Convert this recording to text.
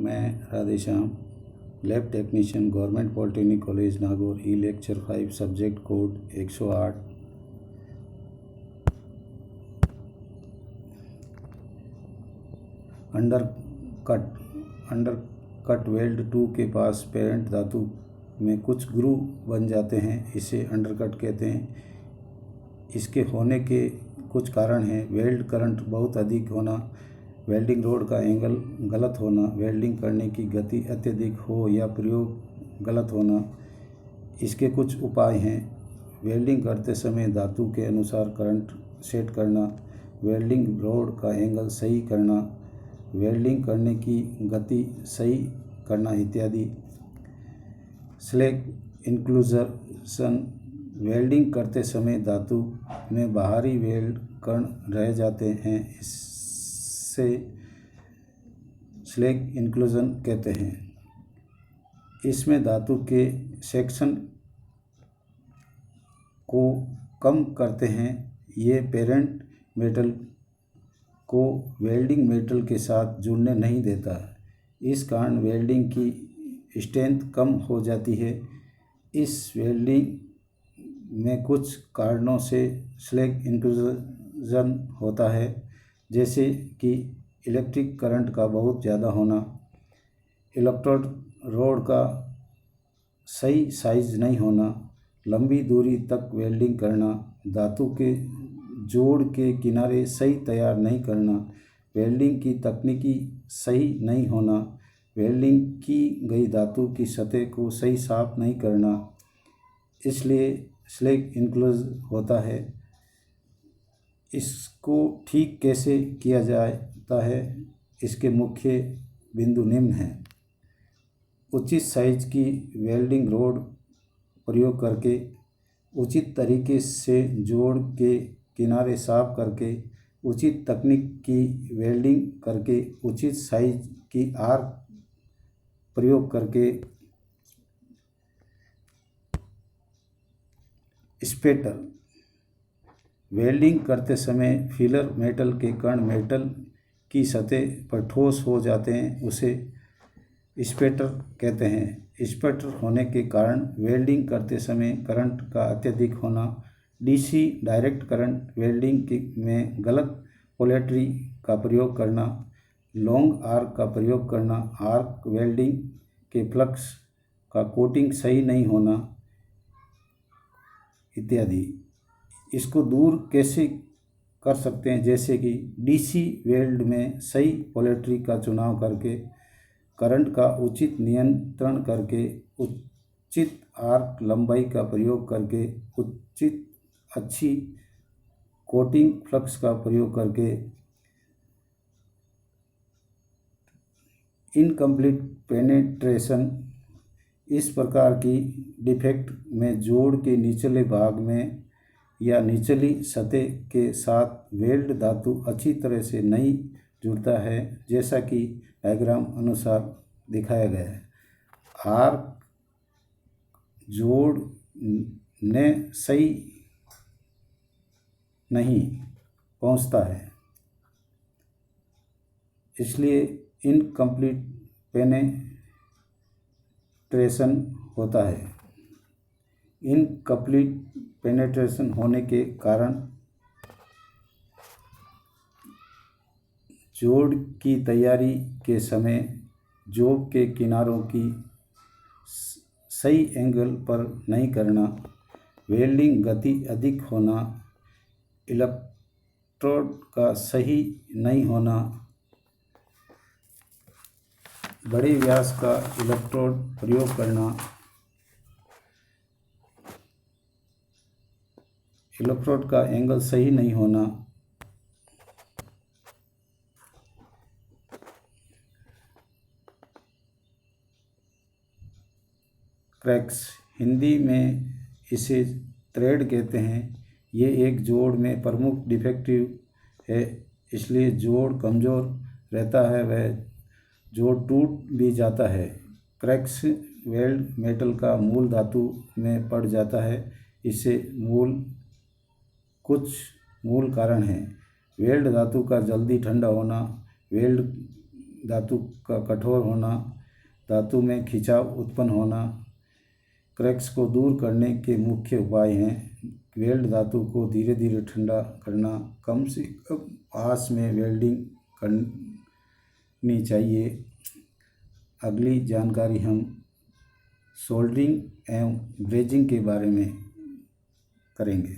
मैं Radheshyam, lab technician, government polytechnic college Nagaur. Lecture 5 subject code 108। Undercut weld 2 के पास parent धातु में कुछ ग्रूव बन जाते हैं, इसे अंडरकट कहते हैं। इसके होने के कुछ कारण हैं: वेल्ड करंट बहुत अधिक होना, वेल्डिंग रोड का एंगल गलत होना, वेल्डिंग करने की गति अत्यधिक हो या प्रयोग गलत होना। इसके कुछ उपाय हैं: वेल्डिंग करते समय धातु के अनुसार करंट सेट करना, वेल्डिंग रोड का एंगल सही करना, वेल्डिंग करने की गति सही करना इत्यादि। स्लैग इंक्लूजन: वेल्डिंग करते समय धातु में बाहरी वेल्ड कण रह जाते हैं, इससे स्लैग इंक्लूजन कहते हैं। इसमें धातु के सेक्शन को कम करते हैं। ये पेरेंट मेटल को वेल्डिंग मेटल के साथ जुड़ने नहीं देता, इस कारण वेल्डिंग की स्ट्रेंथ कम हो जाती है। इस वेल्डिंग में कुछ कारणों से स्लैग इंक्लूजन होता है, जैसे कि इलेक्ट्रिक करंट का बहुत ज़्यादा होना, इलेक्ट्रोड रोड का सही साइज नहीं होना, लंबी दूरी तक वेल्डिंग करना, धातु के जोड़ के किनारे सही तैयार नहीं करना, वेल्डिंग की तकनीकी सही नहीं होना, वेल्डिंग की गई धातु की सतह को सही साफ नहीं करना, इसलिए स्लैग इंक्लूजन होता है। इसको ठीक कैसे किया जाता है, इसके मुख्य बिंदु निम्न हैं: उचित साइज की वेल्डिंग रोड प्रयोग करके, उचित तरीके से जोड़ के किनारे साफ करके, उचित तकनीक की वेल्डिंग करके, उचित साइज की आर्क प्रयोग करके। स्पेटर: वेल्डिंग करते समय फिलर मेटल के कण मेटल की सतह पर ठोस हो जाते हैं, उसे स्पेटर कहते हैं। स्पेटर होने के कारण वेल्डिंग करते समय करंट का अत्यधिक होना, डीसी डायरेक्ट करंट वेल्डिंग में गलत पोलैरिटी का प्रयोग करना, लॉन्ग आर्क का प्रयोग करना, आर्क वेल्डिंग के फ्लक्स का कोटिंग सही नहीं होना इत्यादि। इसको दूर कैसे कर सकते हैं, जैसे कि डीसी वेल्ड में सही पोलैरिटी का चुनाव करके, करंट का उचित नियंत्रण करके, उचित आर्क लंबाई का प्रयोग करके, उचित अच्छी कोटिंग फ्लक्स का प्रयोग करके। इनकम्प्लीट पेनेट्रेशन: इस प्रकार की डिफेक्ट में जोड़ के निचले भाग में या निचली सतह के साथ वेल्ड धातु अच्छी तरह से नहीं जुड़ता है, जैसा कि डायग्राम अनुसार दिखाया गया है। आर्क जोड़ ने सही नहीं पहुंचता है, इसलिए इनकम्प्लीट पेनेट्रेशन होता है। इनकम्प्लीट पेनेट्रेशन होने के कारण जोड़ की तैयारी के समय जॉब के किनारों की सही एंगल पर नहीं करना, वेल्डिंग गति अधिक होना, इलेक्ट्रोड का सही नहीं होना, बड़े व्यास का इलेक्ट्रोड प्रयोग करना, इलेक्ट्रोड का एंगल सही नहीं होना, क्रैक्स, हिंदी में इसे थ्रेड कहते हैं। ये एक जोड़ में प्रमुख डिफेक्टिव है, इसलिए जोड़ कमज़ोर रहता है, वह जोड़ टूट भी जाता है। क्रैक्स वेल्ड मेटल का मूल धातु में पड़ जाता है, इससे कुछ मूल कारण हैं: वेल्ड धातु का जल्दी ठंडा होना, वेल्ड धातु का कठोर होना, धातु में खिंचाव उत्पन्न होना। क्रैक्स को दूर करने के मुख्य उपाय हैं: वेल्ड धातु को धीरे धीरे ठंडा करना, कम से कम आंच में वेल्डिंग करनी चाहिए। अगली जानकारी हम सोल्डरिंग एवं ब्रेजिंग के बारे में करेंगे।